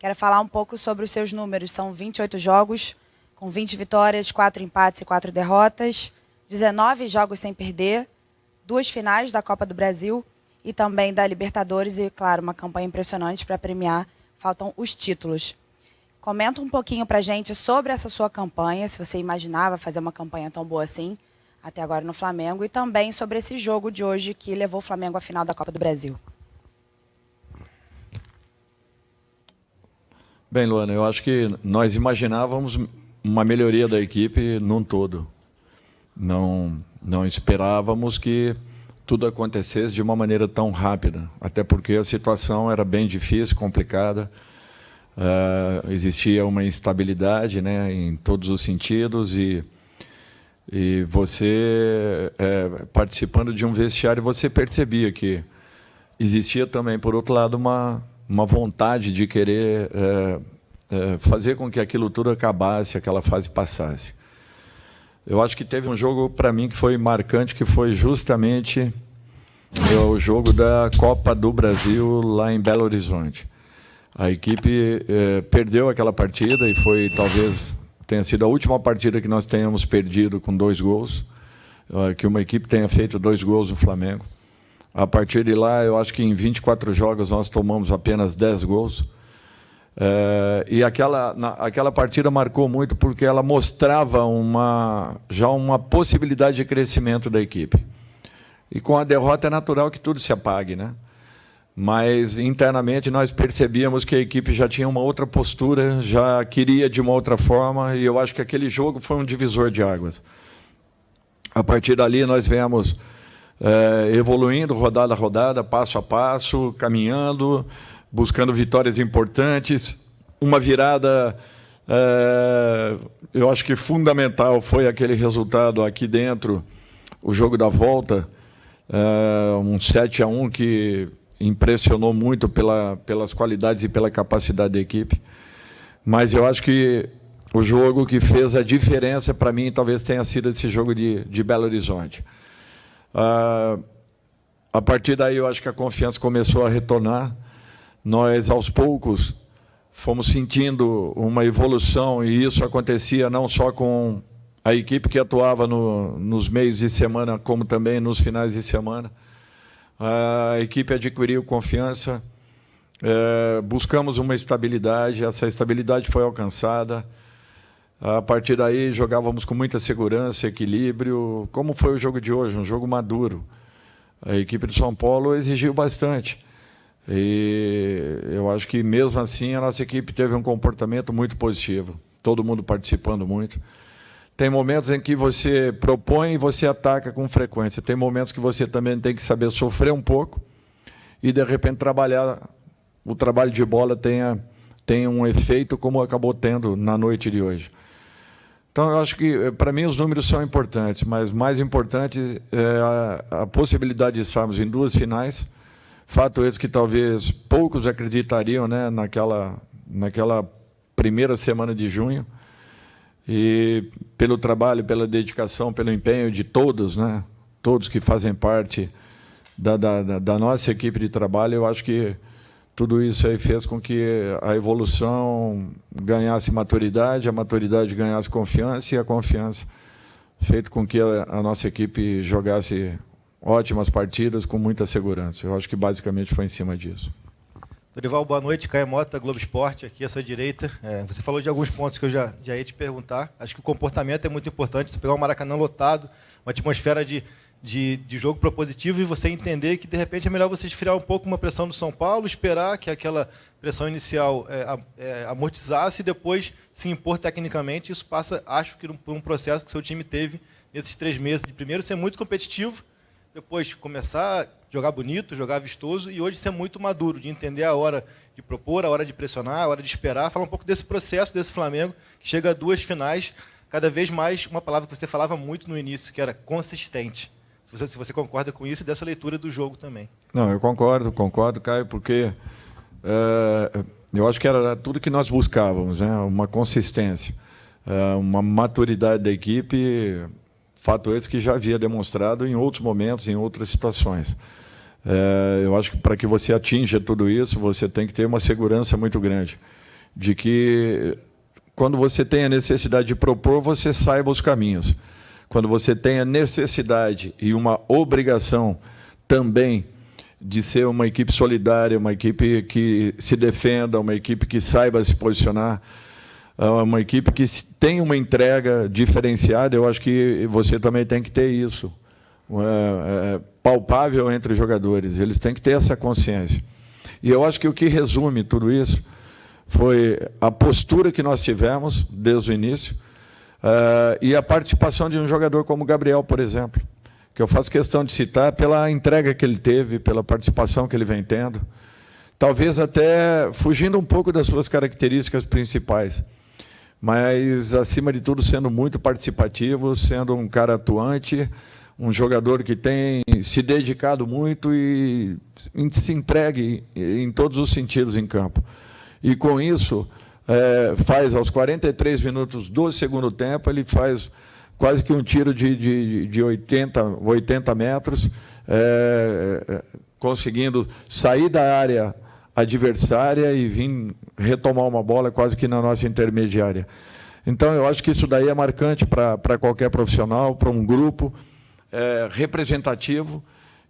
Quero falar um pouco sobre os seus números. São 28 jogos, com 20 vitórias, 4 empates e 4 derrotas, 19 jogos sem perder, 2 finais da Copa do Brasil e também da Libertadores e, claro, uma campanha impressionante para premiar. Faltam os títulos. Comenta um pouquinho para a gente sobre essa sua campanha, se você imaginava fazer uma campanha tão boa assim, até agora no Flamengo, e também sobre esse jogo de hoje que levou o Flamengo à final da Copa do Brasil. Bem, Luana, eu acho que nós imaginávamos uma melhoria da equipe num todo. Não esperávamos que tudo acontecesse de uma maneira tão rápida, até porque a situação era bem difícil, complicada. Existia uma instabilidade, né, em todos os sentidos, e você, participando de um vestiário, você percebia que existia também, por outro lado, uma vontade de querer fazer com que aquilo tudo acabasse, aquela fase passasse. Eu acho que teve um jogo, para mim, que foi marcante, que foi justamente o jogo da Copa do Brasil, lá em Belo Horizonte. A equipe perdeu aquela partida e foi, talvez, tenha sido a última partida que nós tenhamos perdido com 2 gols, que uma equipe tenha feito 2 gols no Flamengo. A partir de lá, eu acho que em 24 jogos nós tomamos apenas 10 gols. E aquela partida marcou muito porque ela mostrava já uma possibilidade de crescimento da equipe. E com a derrota é natural que tudo se apague, né? Mas internamente nós percebíamos que a equipe já tinha uma outra postura, já queria de uma outra forma, e eu acho que aquele jogo foi um divisor de águas. A partir dali nós viemos evoluindo rodada a rodada, passo a passo, caminhando, buscando vitórias importantes. Uma virada, eu acho que fundamental, foi aquele resultado aqui dentro, o jogo da volta, um 7-1 que impressionou muito pelas qualidades e pela capacidade da equipe. Mas eu acho que o jogo que fez a diferença, para mim, talvez tenha sido esse jogo de Belo Horizonte. A partir daí, eu acho que a confiança começou a retornar. Nós, aos poucos, fomos sentindo uma evolução, e isso acontecia não só com a equipe que atuava nos meios de semana, como também nos finais de semana. A equipe adquiriu confiança, buscamos uma estabilidade, essa estabilidade foi alcançada. A partir daí, jogávamos com muita segurança, equilíbrio, como foi o jogo de hoje, um jogo maduro. A equipe de São Paulo exigiu bastante. E eu acho que, mesmo assim, a nossa equipe teve um comportamento muito positivo, todo mundo participando muito. Tem momentos em que você propõe e você ataca com frequência. Tem momentos que você também tem que saber sofrer um pouco e, de repente, o trabalho de bola tenha um efeito como acabou tendo na noite de hoje. Então, eu acho que, para mim, os números são importantes, mas mais importante é a possibilidade de estarmos em 2 finais. Fato esse que talvez poucos acreditariam, né, naquela primeira semana de junho. E pelo trabalho, pela dedicação, pelo empenho de todos, né, todos que fazem parte da nossa equipe de trabalho, eu acho que tudo isso aí fez com que a evolução ganhasse maturidade, a maturidade ganhasse confiança, e a confiança fez com que a nossa equipe jogasse ótimas partidas com muita segurança. Eu acho que basicamente foi em cima disso. Dorival, boa noite. Caio Mota, Globo Esporte, aqui à sua direita. Você falou de alguns pontos que eu já ia te perguntar. Acho que o comportamento é muito importante. Você pegar um Maracanã lotado, uma atmosfera de jogo propositivo, e você entender que, de repente, é melhor você esfriar um pouco uma pressão do São Paulo, esperar que aquela pressão inicial amortizasse e depois se impor tecnicamente. Isso passa, acho que, por um processo que o seu time teve nesses 3 meses. De primeiro, ser muito competitivo, depois começar a jogar bonito, jogar vistoso, e hoje ser muito maduro, de entender a hora de propor, a hora de pressionar, a hora de esperar. Falar um pouco desse processo, desse Flamengo, que chega a 2 finais, cada vez mais, uma palavra que você falava muito no início, que era consistente. Se você concorda com isso, e dessa leitura do jogo também. Não, eu concordo, Caio, porque eu acho que era tudo que nós buscávamos, né? Uma consistência, uma maturidade da equipe, fato esse que já havia demonstrado em outros momentos, em outras situações. Eu acho que, para que você atinja tudo isso, você tem que ter uma segurança muito grande. de que, quando você tem a necessidade de propor, você saiba os caminhos. Quando você tem a necessidade e uma obrigação também de ser uma equipe solidária, uma equipe que se defenda, uma equipe que saiba se posicionar, uma equipe que tem uma entrega diferenciada, eu acho que você também tem que ter isso, palpável entre os jogadores. Eles têm que ter essa consciência. E eu acho que o que resume tudo isso foi a postura que nós tivemos desde o início, e a participação de um jogador como o Gabriel, por exemplo, que eu faço questão de citar pela entrega que ele teve, pela participação que ele vem tendo, talvez até fugindo um pouco das suas características principais, mas, acima de tudo, sendo muito participativo, sendo um cara atuante, um jogador que tem se dedicado muito e se entregue em todos os sentidos em campo. E, com isso, faz aos 43 minutos do segundo tempo, ele faz quase que um tiro de 80 metros, conseguindo sair da área adversária e vir retomar uma bola quase que na nossa intermediária. Então, eu acho que isso daí é marcante para qualquer profissional, para um grupo representativo,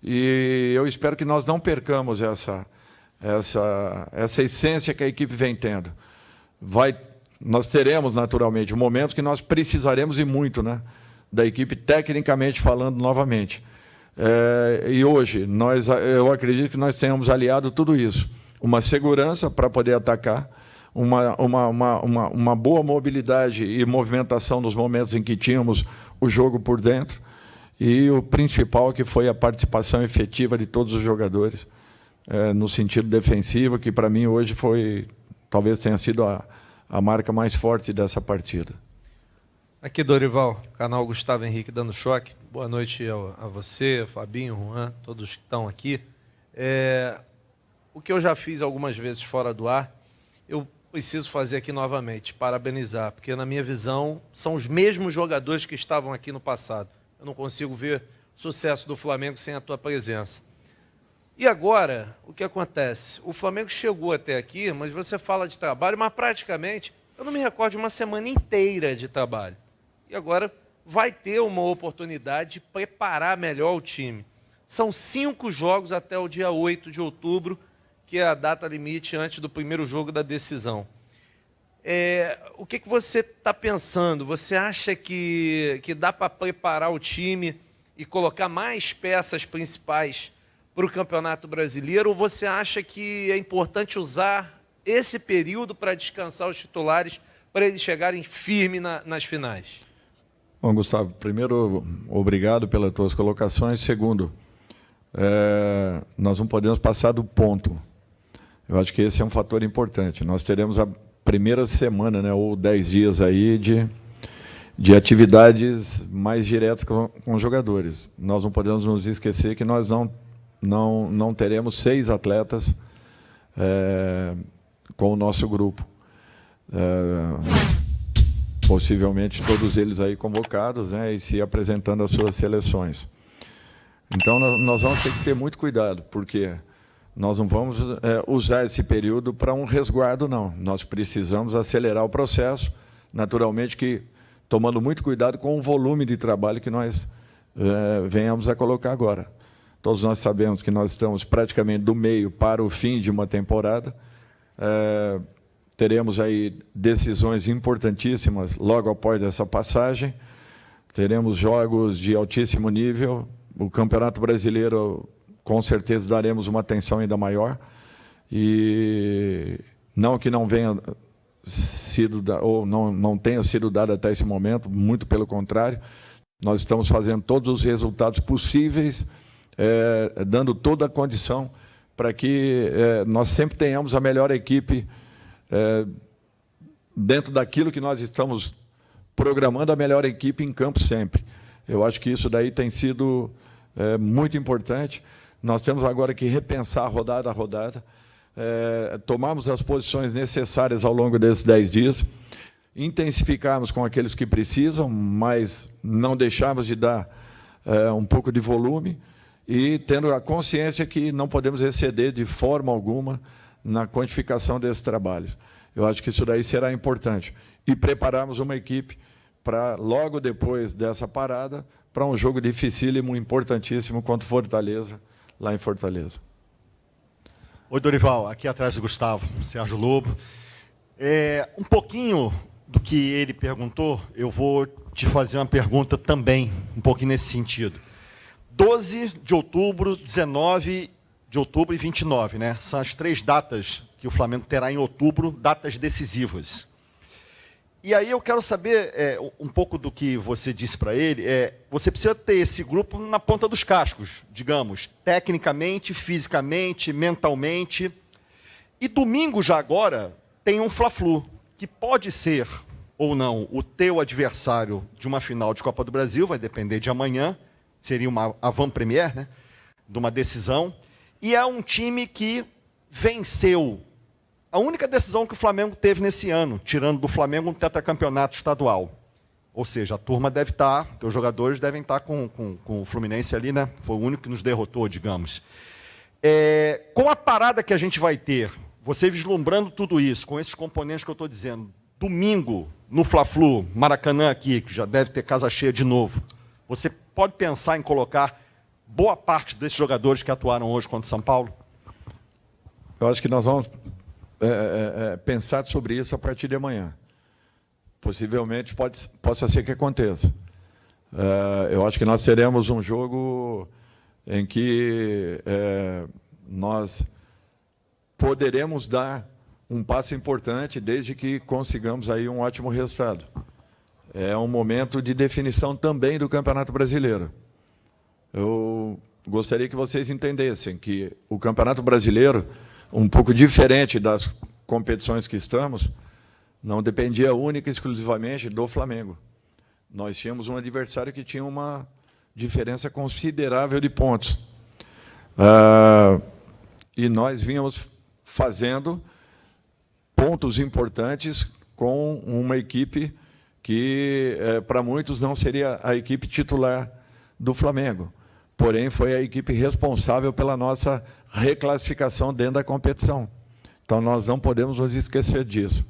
e eu espero que nós não percamos essa essência que a equipe vem tendo. Nós teremos, naturalmente, momentos que nós precisaremos, e muito, né, da equipe, tecnicamente falando, novamente. E hoje, eu acredito que nós tenhamos aliado tudo isso. Uma segurança para poder atacar, uma boa mobilidade e movimentação nos momentos em que tínhamos o jogo por dentro, e o principal, que foi a participação efetiva de todos os jogadores, no sentido defensivo, que, para mim, hoje talvez tenha sido a marca mais forte dessa partida. Aqui, Dorival, canal Gustavo Henrique dando choque. Boa noite a você, Fabinho, Juan, todos que estão aqui. O que eu já fiz algumas vezes fora do ar, eu preciso fazer aqui novamente, parabenizar, porque, na minha visão, são os mesmos jogadores que estavam aqui no passado. Eu não consigo ver o sucesso do Flamengo sem a tua presença. E agora, o que acontece? O Flamengo chegou até aqui, mas você fala de trabalho, mas praticamente, eu não me recordo de uma semana inteira de trabalho. E agora vai ter uma oportunidade de preparar melhor o time. São 5 jogos até o dia 8 de outubro, que é a data limite antes do primeiro jogo da decisão. O que você está pensando? Você acha que dá para preparar o time e colocar mais peças principais para o Campeonato Brasileiro, ou você acha que é importante usar esse período para descansar os titulares, para eles chegarem firmes nas finais? Bom, Gustavo, primeiro, obrigado pelas tuas colocações. Segundo, nós não podemos passar do ponto. Eu acho que esse é um fator importante. Nós teremos a primeira semana, né, ou 10 dias aí de atividades mais diretas com os jogadores. Nós não podemos nos esquecer que nós não teremos 6 atletas com o nosso grupo. Possivelmente todos eles aí convocados, né, e se apresentando às suas seleções. Então, nós vamos ter que ter muito cuidado, porque nós não vamos usar esse período para um resguardo, não. Nós precisamos acelerar o processo, naturalmente que tomando muito cuidado com o volume de trabalho que nós venhamos a colocar agora. Todos nós sabemos que nós estamos praticamente do meio para o fim de uma temporada. Teremos aí decisões importantíssimas logo após essa passagem. Teremos jogos de altíssimo nível. O Campeonato Brasileiro, com certeza, daremos uma atenção ainda maior. E não que não venha sido ou não tenha sido dado até esse momento, muito pelo contrário. Nós estamos fazendo todos os resultados possíveis, dando toda a condição para que nós sempre tenhamos a melhor equipe dentro daquilo que nós estamos programando, a melhor equipe em campo sempre. Eu acho que isso daí tem sido muito importante. Nós temos agora que repensar rodada a rodada, tomarmos as posições necessárias ao longo desses 10 dias, intensificarmos com aqueles que precisam, mas não deixarmos de dar um pouco de volume, e tendo a consciência que não podemos exceder de forma alguma na quantificação desses trabalhos. Eu acho que isso daí será importante. E prepararmos uma equipe para, logo depois dessa parada, para um jogo dificílimo, importantíssimo, contra o Fortaleza, lá em Fortaleza. Oi, Dorival, aqui atrás do Gustavo, Sérgio Lobo. Um pouquinho do que ele perguntou, eu vou te fazer uma pergunta também, um pouquinho nesse sentido. 12 de outubro, 19 de outubro e 29, né? São as 3 datas que o Flamengo terá em outubro, datas decisivas. E aí eu quero saber um pouco do que você disse para ele. Você precisa ter esse grupo na ponta dos cascos, digamos, tecnicamente, fisicamente, mentalmente. E domingo, já agora, tem um Fla-Flu, que pode ser ou não o teu adversário de uma final de Copa do Brasil, vai depender de amanhã, seria uma avant-première, né, de uma decisão. E é um time que venceu a única decisão que o Flamengo teve nesse ano, tirando do Flamengo um tetracampeonato estadual. Ou seja, a turma deve estar, os jogadores devem estar com o Fluminense ali, né? Foi o único que nos derrotou, digamos. Com a parada que a gente vai ter, você vislumbrando tudo isso, com esses componentes que eu estou dizendo, domingo, no Fla-Flu, Maracanã aqui, que já deve ter casa cheia de novo, você pode pensar em colocar boa parte desses jogadores que atuaram hoje contra o São Paulo? Eu acho que nós vamos pensar sobre isso a partir de amanhã. Possivelmente possa ser que aconteça. Eu acho que nós teremos um jogo em que nós poderemos dar um passo importante desde que consigamos aí um ótimo resultado. É um momento de definição também do Campeonato Brasileiro. Eu gostaria que vocês entendessem que o Campeonato Brasileiro, um pouco diferente das competições que estamos, não dependia única e exclusivamente do Flamengo. Nós tínhamos um adversário que tinha uma diferença considerável de pontos. E nós vínhamos fazendo pontos importantes com uma equipe que, para muitos, não seria a equipe titular do Flamengo. Porém, foi a equipe responsável pela nossa reclassificação dentro da competição. Então, nós não podemos nos esquecer disso.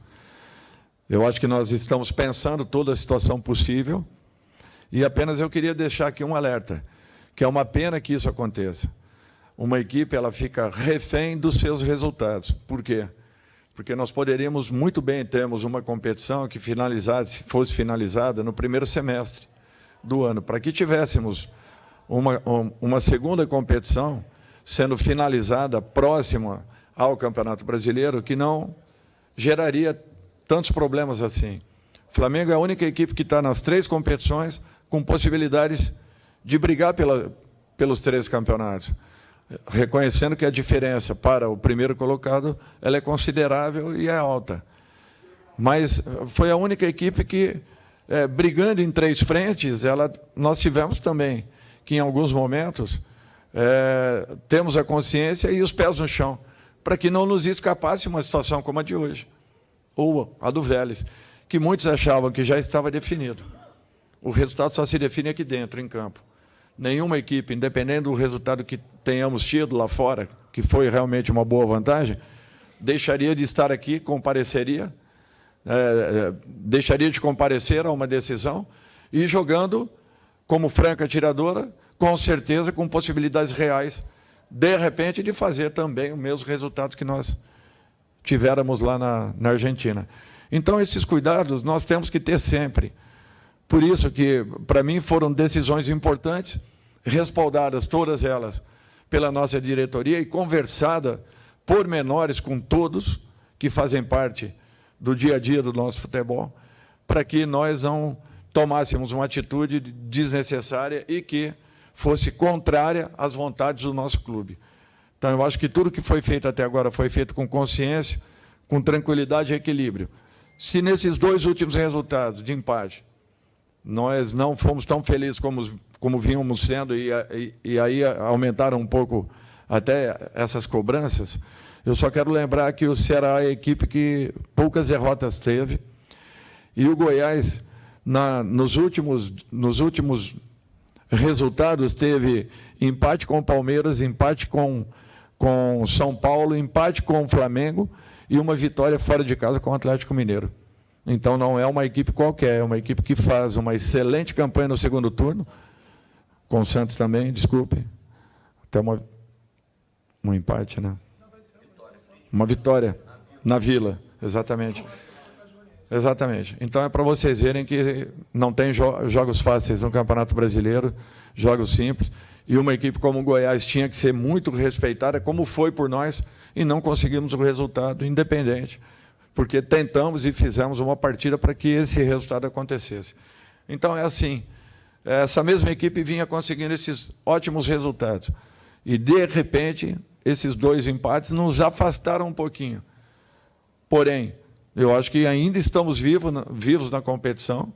Eu acho que nós estamos pensando toda a situação possível e apenas eu queria deixar aqui um alerta, que é uma pena que isso aconteça. Uma equipe ela fica refém dos seus resultados. Por quê? Porque nós poderíamos muito bem termos uma competição que fosse finalizada no primeiro semestre do ano, para que tivéssemos uma segunda competição sendo finalizada próxima ao Campeonato Brasileiro, que não geraria tantos problemas assim. O Flamengo é a única equipe que está nas 3 competições com possibilidades de brigar pelos 3 campeonatos, reconhecendo que a diferença para o primeiro colocado ela é considerável e é alta. Mas foi a única equipe que, brigando em 3 frentes, nós tivemos também que, em alguns momentos, temos a consciência e os pés no chão, para que não nos escapasse uma situação como a de hoje, ou a do Vélez, que muitos achavam que já estava definido. O resultado só se define aqui dentro, em campo. Nenhuma equipe, independente do resultado que tenhamos tido lá fora, que foi realmente uma boa vantagem, deixaria de estar aqui, compareceria, deixaria de comparecer a uma decisão e jogando como franca atiradora, com certeza com possibilidades reais, de repente, de fazer também o mesmo resultado que nós tivéramos lá na Argentina. Então, esses cuidados nós temos que ter sempre. Por isso que, para mim, foram decisões importantes, respaldadas todas elas pela nossa diretoria e conversada por menores com todos que fazem parte do dia a dia do nosso futebol, para que nós não tomássemos uma atitude desnecessária e que fosse contrária às vontades do nosso clube. Então, eu acho que tudo que foi feito até agora foi feito com consciência, com tranquilidade e equilíbrio. Se nesses 2 últimos resultados de empate nós não fomos tão felizes como vínhamos sendo e aí aumentaram um pouco até essas cobranças, eu só quero lembrar que o Ceará é a equipe que poucas derrotas teve e o Goiás, nos últimos resultados, teve empate com o Palmeiras, empate com São Paulo, empate com o Flamengo e uma vitória fora de casa com o Atlético Mineiro. Então, não é uma equipe qualquer, é uma equipe que faz uma excelente campanha no segundo turno, com o Santos também, desculpe, até um empate, né? Uma vitória na Vila, exatamente. Exatamente. Então, é para vocês verem que não tem jogos fáceis no Campeonato Brasileiro, jogos simples, e uma equipe como o Goiás tinha que ser muito respeitada, como foi por nós, e não conseguimos o resultado, independente, porque tentamos e fizemos uma partida para que esse resultado acontecesse. Então, é assim, essa mesma equipe vinha conseguindo esses ótimos resultados, e, de repente, esses 2 empates nos afastaram um pouquinho. Porém, eu acho que ainda estamos vivos na competição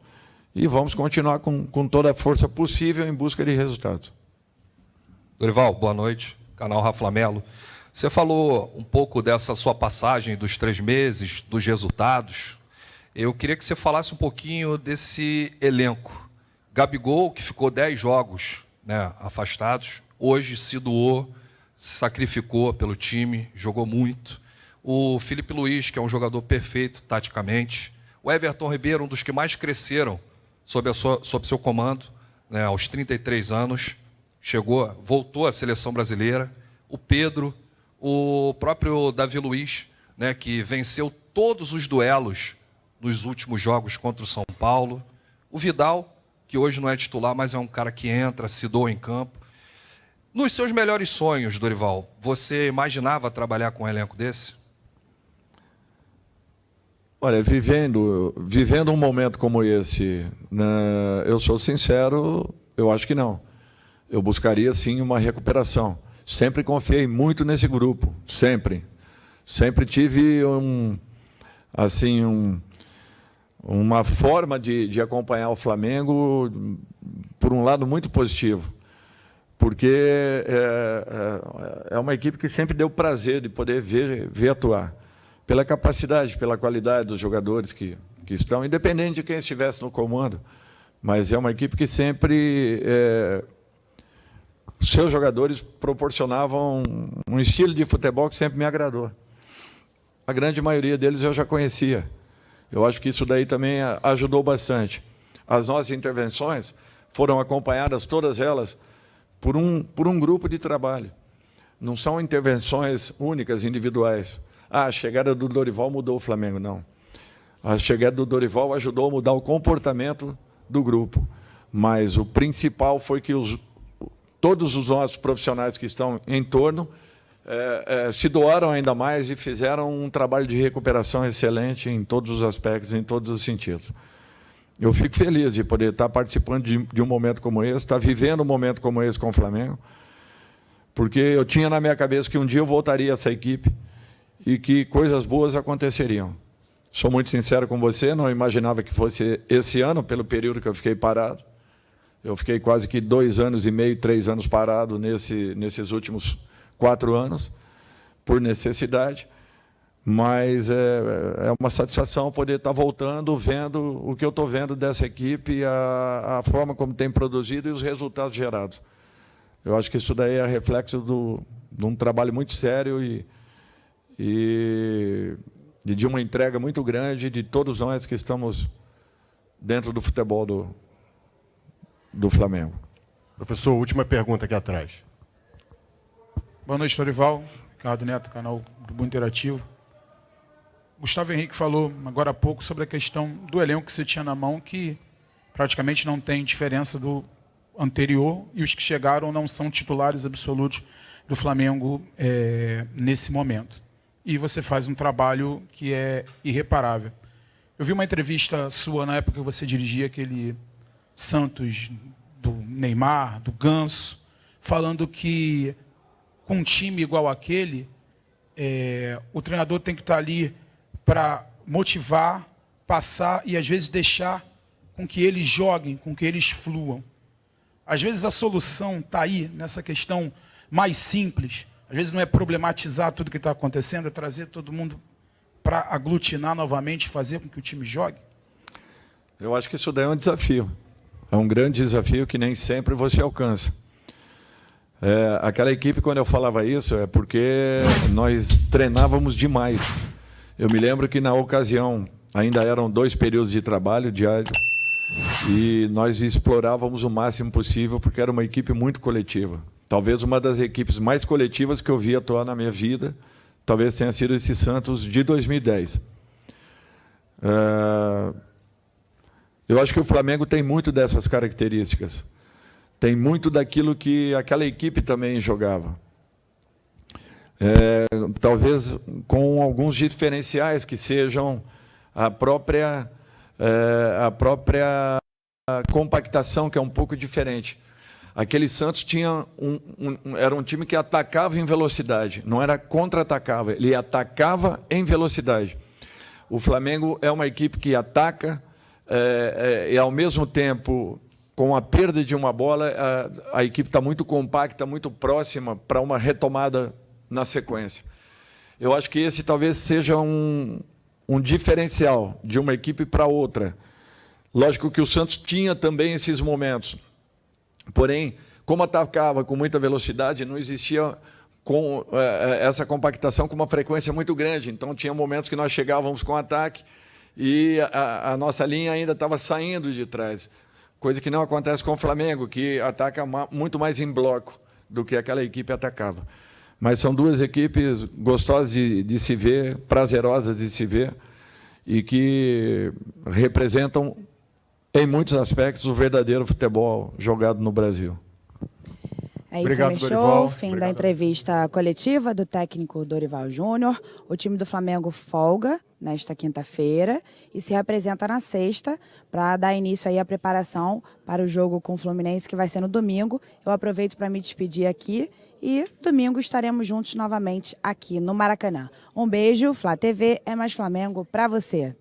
e vamos continuar com toda a força possível em busca de resultados. Dorival, boa noite. Canal Rafa Melo. Você falou um pouco dessa sua passagem dos 3 meses, dos resultados. Eu queria que você falasse um pouquinho desse elenco. Gabigol, que ficou 10 jogos, né, afastados, hoje se doou, se sacrificou pelo time, jogou muito. O Felipe Luiz, que é um jogador perfeito taticamente. O Everton Ribeiro, um dos que mais cresceram sob seu comando, né, aos 33 anos. Voltou à seleção brasileira. O Pedro, o próprio Davi Luiz, né, que venceu todos os duelos nos últimos jogos contra o São Paulo. O Vidal, que hoje não é titular, mas é um cara que entra, se doa em campo. Nos seus melhores sonhos, Dorival, você imaginava trabalhar com um elenco desse? Olha, vivendo um momento como esse, né, eu sou sincero, eu acho que não. Eu buscaria, sim, uma recuperação. Sempre confiei muito nesse grupo, sempre. Sempre tive uma forma de acompanhar o Flamengo, por um lado, muito positivo. Porque é uma equipe que sempre deu prazer de poder ver atuar. Pela capacidade, pela qualidade dos jogadores que estão, independente de quem estivesse no comando, mas é uma equipe que sempre, seus jogadores proporcionavam um estilo de futebol que sempre me agradou. A grande maioria deles eu já conhecia. Eu acho que isso daí também ajudou bastante. As nossas intervenções foram acompanhadas, todas elas, por um grupo de trabalho. Não são intervenções únicas, individuais. A chegada do Dorival mudou o Flamengo, não. A chegada do Dorival ajudou a mudar o comportamento do grupo. Mas o principal foi que todos os nossos profissionais que estão em torno se doaram ainda mais e fizeram um trabalho de recuperação excelente em todos os aspectos, em todos os sentidos. Eu fico feliz de poder estar participando de um momento como esse, estar vivendo um momento como esse com o Flamengo, porque eu tinha na minha cabeça que um dia eu voltaria a essa equipe e que coisas boas aconteceriam. Sou muito sincero com você, não imaginava que fosse esse ano, pelo período que eu fiquei parado. Eu fiquei quase que 2 anos e meio, 3 anos parado nesses últimos 4 anos, por necessidade, mas é uma satisfação poder estar voltando, vendo o que eu estou vendo dessa equipe, a forma como tem produzido e os resultados gerados. Eu acho que isso daí é reflexo de um trabalho muito sério e de uma entrega muito grande de todos nós que estamos dentro do futebol do Flamengo. Professor, última pergunta aqui atrás. Boa noite, Dorival. Ricardo Neto, canal do Boa Interativo. Gustavo Henrique falou agora há pouco sobre a questão do elenco que você tinha na mão, que praticamente não tem diferença do anterior, e os que chegaram não são titulares absolutos do Flamengo nesse momento. E você faz um trabalho que é irreparável. Eu vi uma entrevista sua na época que você dirigia aquele Santos do Neymar, do Ganso, falando que com um time igual aquele, o treinador tem que estar ali para motivar, passar e, às vezes, deixar com que eles joguem, com que eles fluam. Às vezes, a solução está aí, nessa questão mais simples. Às vezes, não é problematizar tudo que está acontecendo, é trazer todo mundo para aglutinar novamente e fazer com que o time jogue. Eu acho que isso daí é um desafio. É um grande desafio que nem sempre você alcança. Aquela equipe, quando eu falava isso, é porque nós treinávamos demais. Eu me lembro que, na ocasião, ainda eram 2 períodos de trabalho diário e nós explorávamos o máximo possível, porque era uma equipe muito coletiva. Talvez uma das equipes mais coletivas que eu vi atuar na minha vida, talvez tenha sido esse Santos de 2010. Eu acho que o Flamengo tem muito dessas características. Tem muito daquilo que aquela equipe também jogava. Talvez com alguns diferenciais que sejam a própria compactação, que é um pouco diferente. Aquele Santos tinha era um time que atacava em velocidade, não era contra-atacava, ele atacava em velocidade. O Flamengo é uma equipe que ataca e, ao mesmo tempo, com a perda de uma bola, a equipe está muito compacta, muito próxima para uma retomada na sequência. Eu acho que esse talvez seja um diferencial de uma equipe para outra. Lógico que o Santos tinha também esses momentos. Porém, como atacava com muita velocidade, não existia com essa compactação com uma frequência muito grande. Então, tinha momentos que nós chegávamos com ataque e a nossa linha ainda estava saindo de trás. Coisa que não acontece com o Flamengo, que ataca muito mais em bloco do que aquela equipe atacava. Mas são 2 equipes gostosas de se ver, prazerosas de se ver, e que representam, em muitos aspectos, o verdadeiro futebol jogado no Brasil. É isso, Obrigado, fechou. Dorival. Fim Obrigado. da entrevista coletiva do técnico Dorival Júnior. O time do Flamengo folga nesta quinta-feira e se representa na sexta para dar início aí à preparação para o jogo com o Fluminense, que vai ser no domingo. Eu aproveito para me despedir aqui e domingo estaremos juntos novamente aqui no Maracanã. Um beijo, Flá TV, é mais Flamengo para você.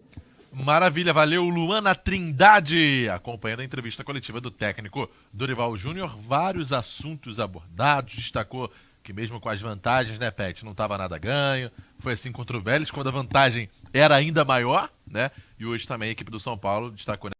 Maravilha, valeu, Luana Trindade, acompanhando a entrevista coletiva do técnico Dorival Júnior. Vários assuntos abordados, destacou que mesmo com as vantagens, né, Pet, não estava nada ganho. Foi assim contra o Vélez, quando a vantagem era ainda maior, né? E hoje também a equipe do São Paulo destacou